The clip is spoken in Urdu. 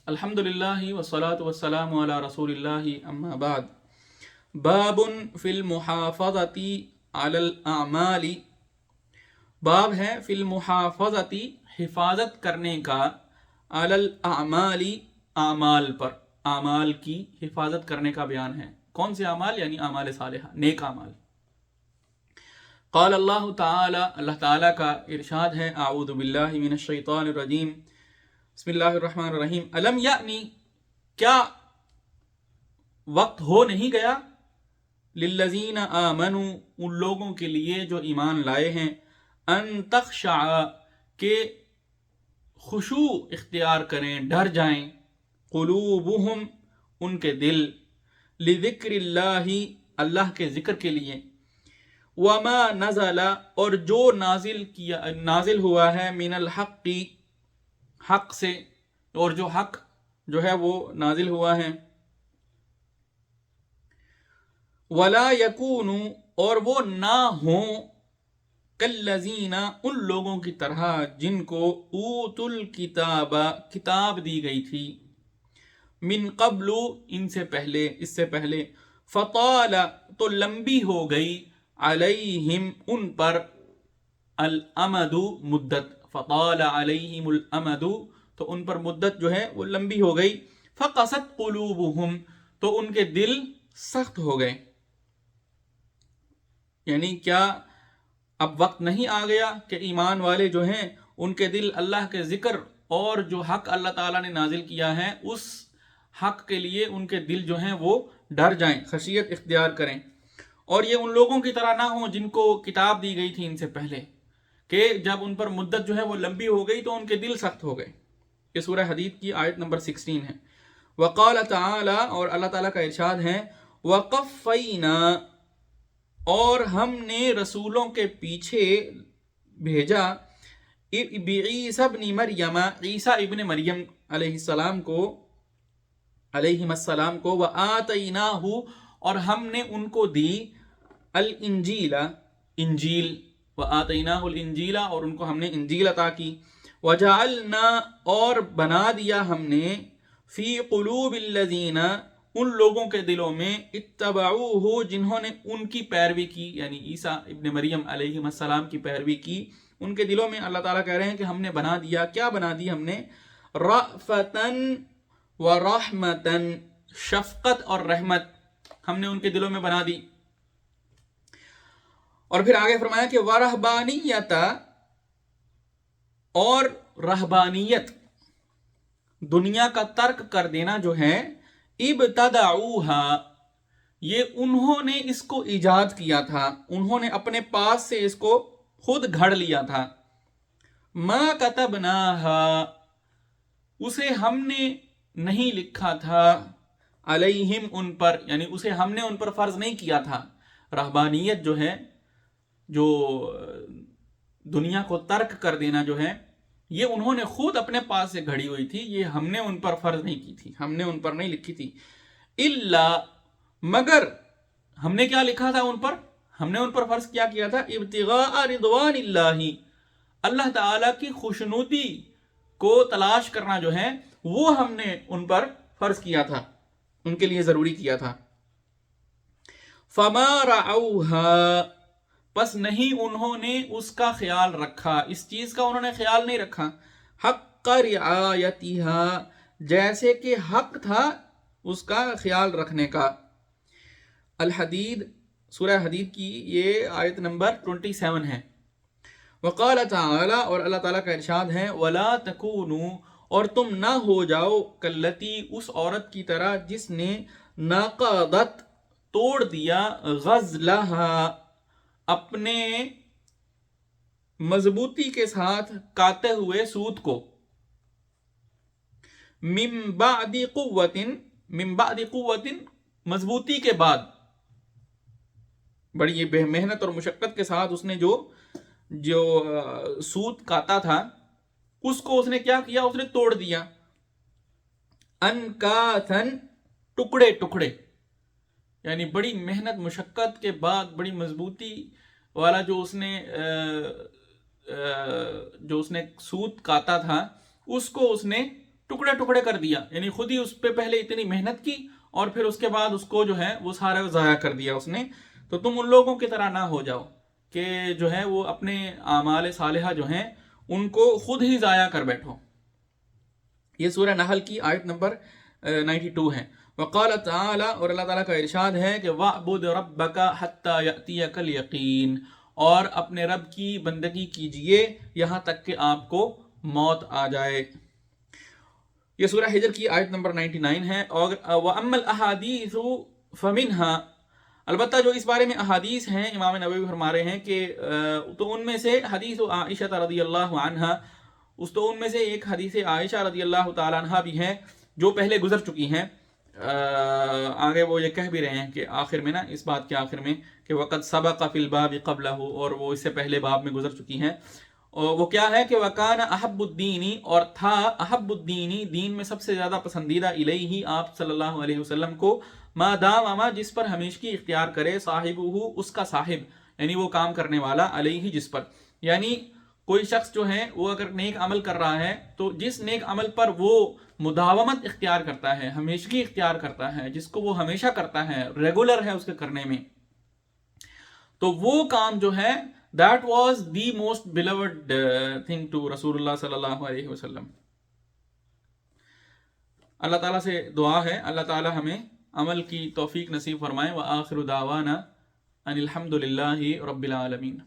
الحمدللہ والصلاة والسلام علی رسول اللہ اما بعد باب فی المحافظۃ علی الاعمال باب ہے فی المحافظۃ حفاظت کرنے کا علی الاعمال اعمال پر، اعمال کی حفاظت کرنے کا بیان ہے۔ کون سے اعمال؟ یعنی اعمال صالحہ، نیک اعمال۔ قال اللہ تعالی، اللہ تعالیٰ کا ارشاد ہے، اعوذ باللہ من الشیطان الرجیم، بسم اللہ الرحمن الرحیم۔ الم یعنی، کیا وقت ہو نہیں گیا، للذین آمنوا، ان لوگوں کے لیے جو ایمان لائے ہیں، ان تخشع، کہ خشوع اختیار کریں، ڈر جائیں، قلوبہم، ان کے دل، لذکر اللہ، اللہ کے ذکر کے لیے، وما نزل، اور جو نازل ہوا ہے، من الحق، حق سے، اور جو حق جو ہے وہ نازل ہوا ہے، ولا یکونوا، اور وہ نہ ہوں، کالذین، ان لوگوں کی طرح جن کو اوتوا الکتاب، کتاب دی گئی تھی، من قبل، ان سے پہلے، اس سے پہلے، فطال، تو لمبی ہو گئی، علیہم، ان پر، الامد، مدت، فطال علیہم الامد، تو ان پر مدت جو ہے وہ لمبی ہو گئی، فقست قلوبہم، تو ان کے دل سخت ہو گئے۔ یعنی کیا اب وقت نہیں آ گیا کہ ایمان والے جو ہیں ان کے دل اللہ کے ذکر اور جو حق اللہ تعالیٰ نے نازل کیا ہے اس حق کے لیے ان کے دل جو ہیں وہ ڈر جائیں، خشیت اختیار کریں، اور یہ ان لوگوں کی طرح نہ ہوں جن کو کتاب دی گئی تھی ان سے پہلے، کہ جب ان پر مدت جو ہے وہ لمبی ہو گئی تو ان کے دل سخت ہو گئے۔ یہ سورہ حدید کی آیت نمبر 16 ہے۔ وقال تعالی، اور اللہ تعالیٰ کا ارشاد ہے، وقفینا، اور ہم نے رسولوں کے پیچھے بھیجا، بعیسی ابن مریم، عیسیٰ ابن مریم علیہ السلام کو، وآتیناہ، اور ہم نے ان کو دی، الانجیل، انجیل، وآتیناہ الانجیل، اور ان کو ہم نے انجیل عطا کی، وجعلنا، اور بنا دیا ہم نے، فی قلوب الذین، ان لوگوں کے دلوں میں، اتبعوہ، جنہوں نے ان کی پیروی کی، یعنی عیسیٰ ابن مریم علیہ السلام کی پیروی کی، ان کے دلوں میں اللہ تعالیٰ کہہ رہے ہیں کہ ہم نے بنا دیا، کیا بنا دی ہم نے، رأفتن و رحمتن، شفقت اور رحمت ہم نے ان کے دلوں میں بنا دی۔ اور پھر آگے فرمایا کہ ورہبانیت، اور رہبانیت، دنیا کا ترک کر دینا جو ہے، ابتدعوہا، یہ انہوں نے اس کو ایجاد کیا تھا، انہوں نے اپنے پاس سے اس کو خود گھڑ لیا تھا، ما کتبناہا، اسے ہم نے نہیں لکھا تھا، علیہم، ان پر، یعنی اسے ہم نے ان پر فرض نہیں کیا تھا۔ رہبانیت جو ہے، جو دنیا کو ترک کر دینا جو ہے، یہ انہوں نے خود اپنے پاس سے گھڑی ہوئی تھی، یہ ہم نے ان پر فرض نہیں کی تھی، ہم نے ان پر نہیں لکھی تھی۔ الا، مگر ہم نے کیا لکھا تھا ان پر؟ ہم نے ان پر فرض کیا تھا، ابتغاء رضوان اللہ، اللہ تعالیٰ کی خوشنودی کو تلاش کرنا جو ہے وہ ہم نے ان پر فرض کیا تھا، ان کے لیے ضروری کیا تھا۔ فما رعوہا، پس نہیں انہوں نے اس کا خیال رکھا، اس چیز کا انہوں نے خیال نہیں رکھا، حق رعایتہا، جیسے کہ حق تھا اس کا خیال رکھنے کا۔ الحدید، سورہ حدید کی یہ آیت نمبر 27 ہے۔ وقال تعالی، اور اللہ تعالیٰ کا ارشاد ہے، ولا تکونوا، اور تم نہ ہو جاؤ، کلتی، اس عورت کی طرح جس نے نقضت، توڑ دیا، غزلہا، اپنے مضبوطی کے ساتھ کاتے ہوئے سوت کو، من بعد قوت، من بعد قوت، مضبوطی کے بعد، بڑی محنت اور مشقت کے ساتھ اس نے جو سوت کاتا تھا اس کو اس نے کیا کیا، اس نے توڑ دیا، انکاثن، ٹکڑے ٹکڑے، یعنی بڑی محنت مشقت کے بعد بڑی مضبوطی والا جو اس نے سوت کاتا تھا اس کو اس نے ٹکڑے ٹکڑے کر دیا، یعنی خود ہی اس پہ پہلے اتنی محنت کی اور پھر اس کے بعد اس کو جو ہے وہ سارا ضائع کر دیا اس نے. تو تم ان لوگوں کی طرح نہ ہو جاؤ کہ جو ہے وہ اپنے اعمال صالحہ جو ہیں ان کو خود ہی ضائع کر بیٹھو. یہ سورہ نحل کی آیت نمبر 92 ہے. وقال تعالی، اور اللہ تعالیٰ کا ارشاد ہے کہ وَاعْبُدْ رَبَّكَ حَتَّى يَأْتِيَكَ الْيَقِينُ، اور اپنے رب کی بندگی کیجئے یہاں تک کہ آپ کو موت آ جائے. یہ سورہ حجر کی آیت نمبر 99 ہے. اور وَأَمَّا الْأَحَادِيثُ فَمِنْهَا، البتہ جو اس بارے میں احادیث ہیں امام نووی فرما رہے ہیں کہ تو ان میں سے حدیث عائشہ رضی اللہ عنہا، تو ان میں سے ایک حدیث عائشہ رضی اللہ تعالی عنہا بھی ہے جو پہلے گزر چکی ہیں. آگے وہ یہ کہہ بھی رہے ہیں کہ آخر میں نا، اس بات کے آخر میں کہ وقد سبق فی الباب قبلہ، اور وہ اس سے پہلے باب میں گزر چکی ہیں. اور وہ کیا ہے کہ وکان احب الدینی، اور تھا احب الدینی دین میں سب سے زیادہ پسندیدہ، الیہ آپ صلی اللہ علیہ وسلم کو، ما دام، جس پر ہمیشگی اختیار کرے، صاحبہ اس کا صاحب، یعنی وہ کام کرنے والا، علیہ جس پر، یعنی کوئی شخص جو ہے وہ اگر نیک عمل کر رہا ہے تو جس نیک عمل پر وہ مداومت اختیار کرتا ہے، ہمیشگی اختیار کرتا ہے، جس کو وہ ہمیشہ کرتا ہے، ریگولر ہے اس کے کرنے میں، تو وہ کام جو ہے that was the most beloved thing to رسول اللہ صلی اللہ علیہ وسلم. اللہ تعالیٰ سے دعا ہے اللہ تعالیٰ ہمیں عمل کی توفیق نصیب فرمائے. وآخر دعوانا ان الحمد للہ رب العالمین.